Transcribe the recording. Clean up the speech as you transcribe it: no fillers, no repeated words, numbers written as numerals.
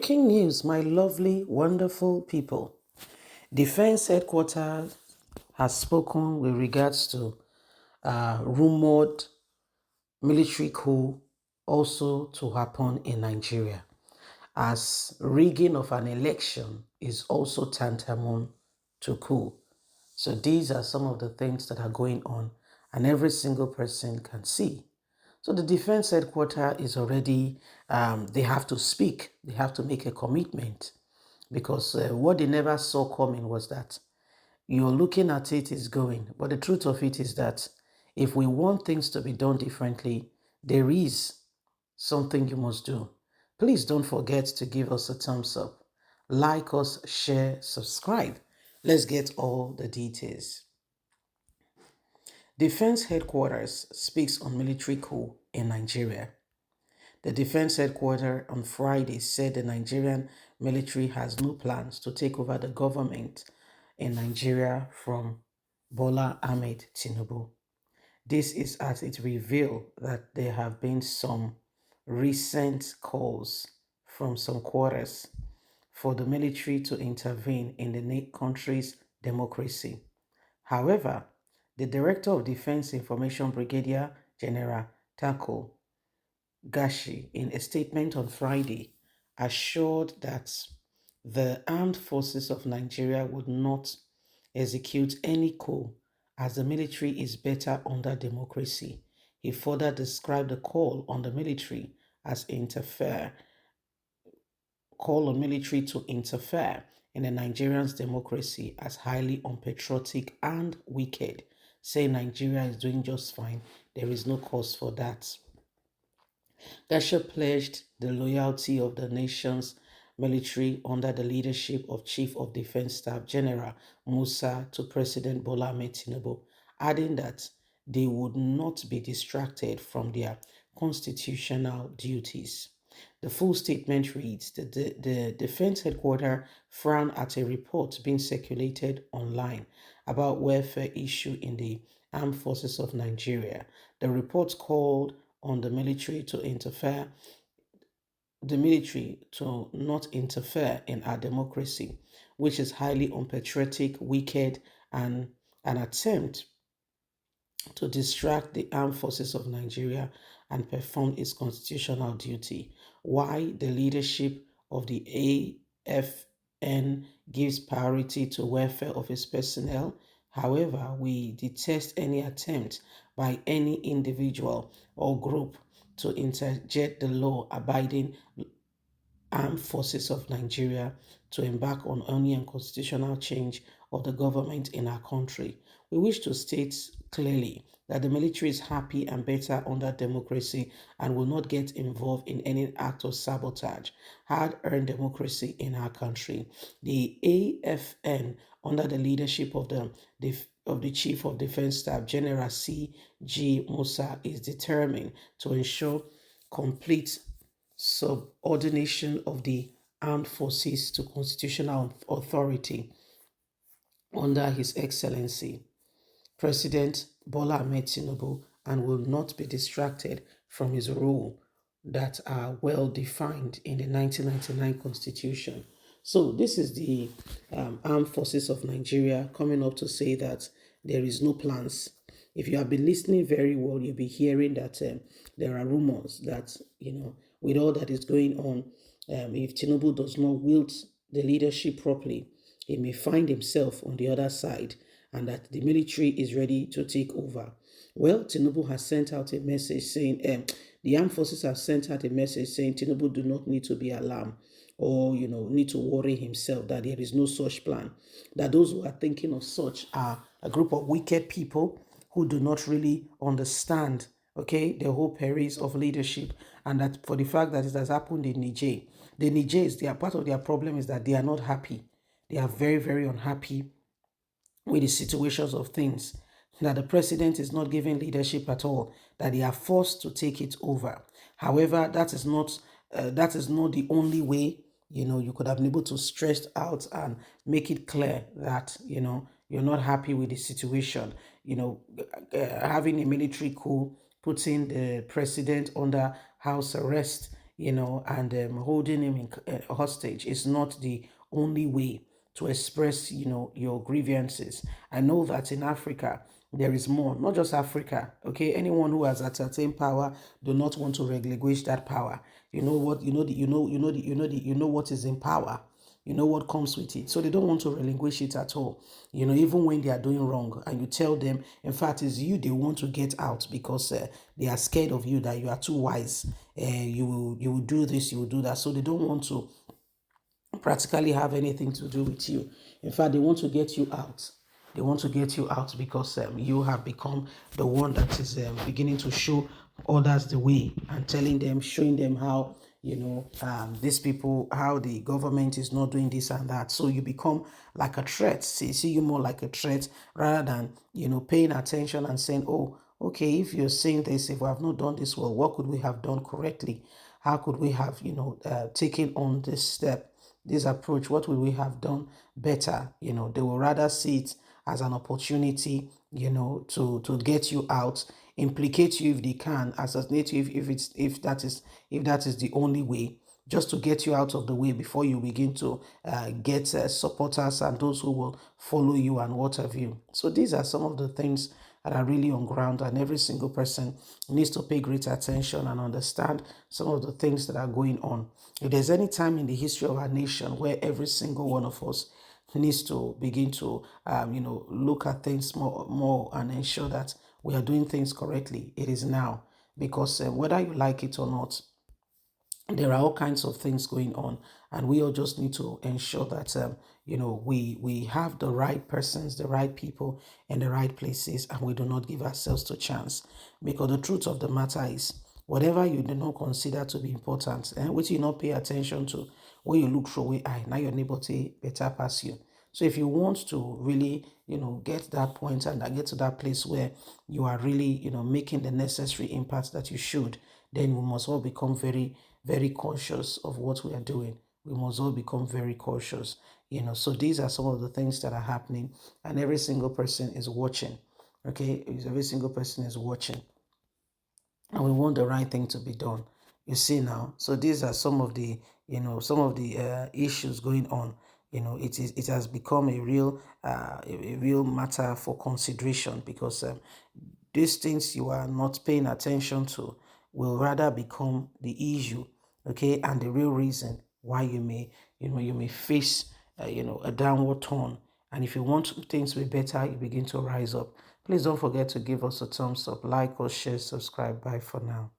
Breaking news, my lovely, wonderful people. Defense headquarters has spoken with regards to rumored military coup also to happen in Nigeria, as rigging of an election is also tantamount to coup. So these are some of the things that are going on, and every single person can see. So the defense headquarters is already, they have to speak, they have to make a commitment, because what they never saw coming was that you're looking at it is going. But the truth of it is that if we want things to be done differently, there is something you must do. Please don't forget to give us a thumbs up, like us, share, subscribe. Let's get all the details. Defense headquarters speaks on military coup in Nigeria. The defense headquarters on Friday said the Nigerian military has no plans to take over the government in Nigeria from Bola Ahmed Tinubu. This is as it revealed that there have been some recent calls from some quarters for the military to intervene in the country's democracy. However, the Director of Defense Information, Brigadier General Tako Gashi, in a statement on Friday, assured that the armed forces of Nigeria would not execute any coup as the military is better under democracy. He further described the call on the military as call on military to interfere in the Nigerian's democracy as highly unpatriotic and wicked, saying Nigeria is doing just fine. There is no cause for that. Gasha pledged the loyalty of the nation's military under the leadership of Chief of Defense Staff General Musa to President Bola Ahmed Tinubu, adding that they would not be distracted from their constitutional duties. The full statement reads, the Defense Headquarters frowned at a report being circulated online about welfare issue in the Armed Forces of Nigeria. The report called on the military to not interfere in our democracy, which is highly unpatriotic, wicked, and an attempt to distract the armed forces of Nigeria and perform its constitutional duty. Why the leadership of the AFN gives priority to welfare of its personnel. However, we detest any attempt by any individual or group to interject the law-abiding armed forces of Nigeria to embark on any unconstitutional change of the government in our country. We wish to state clearly that the military is happy and better under democracy and will not get involved in any act of sabotage, hard-earned democracy in our country. The AFN, under the leadership of the Chief of Defense Staff, General C.G. Musa, is determined to ensure complete subordination of the armed forces to constitutional authority under His Excellency President Bola Ahmed Tinubu, and will not be distracted from his role that are well defined in the 1999 Constitution. So this is the Armed Forces of Nigeria coming up to say that there is no plans. If you have been listening very well, you'll be hearing that there are rumors that, with all that is going on, if Tinubu does not wield the leadership properly, he may find himself on the other side, and that the military is ready to take over. Well, Tinubu has sent out a message saying, the armed forces have sent out a message saying Tinubu do not need to be alarmed or, need to worry himself, that there is no such plan. That those who are thinking of such are a group of wicked people who do not really understand, okay, the whole perils of leadership, and that for the fact that it has happened in Niger, the Nigers, they are part of their problem is that they are not happy. They are very, very unhappy with the situations of things, that the president is not giving leadership at all, that they are forced to take it over. However, that is not the only way. You could have been able to stress out and make it clear that you're not happy with the situation. Having a military coup, putting the president under house arrest, and holding him hostage is not the only way to express, your grievances. I know that in Africa, there is more, not just Africa, okay? Anyone who has attained power do not want to relinquish that power. You know what, you know what is in power. You know what comes with it. So they don't want to relinquish it at all. Even when they are doing wrong and you tell them, in fact, it's you they want to get out because they are scared of you, that you are too wise. You will do this, you will do that. So they don't want to practically have anything to do with you. In fact, they want to get you out. They want to get you out because you have become the one that is beginning to show others the way and telling them, showing them how, these people, how the government is not doing this and that. So you become like a threat. See you more like a threat rather than, paying attention and saying, oh, okay, if you're saying this, if we have not done this well, what could we have done correctly? How could we have, taken on this step, this approach? What would we have done better? They will rather see it as an opportunity, to get you out, implicate you if they can, assassinate you if that is the only way, just to get you out of the way before you begin to get supporters and those who will follow you and what have you. So these are some of the things that are really on ground, and every single person needs to pay great attention and understand some of the things that are going on. If there's any time in the history of our nation where every single one of us needs to begin to look at things more and ensure that we are doing things correctly, it is now. Because whether you like it or not, there are all kinds of things going on, and we all just need to ensure that we have the right persons, the right people in the right places, and we do not give ourselves to chance. Because the truth of the matter is, whatever you do not consider to be important and which you not pay attention to, when you look through way eye, now your neighbor better pass you. So if you want to really, get that point and get to that place where you are really, making the necessary impact that you should, then we must all become very, very cautious of what we are doing. We must all become very cautious. So these are some of the things that are happening, and every single person is watching. Okay, every single person is watching, and we want the right thing to be done. You see now. So these are some of the issues going on. It has become a real matter for consideration, because these things you are not paying attention to will rather become the issue, okay, and the real reason why you may face a downward turn. And if you want things to be better, you begin to rise up. Please don't forget to give us a thumbs up, like or share, subscribe. Bye for now.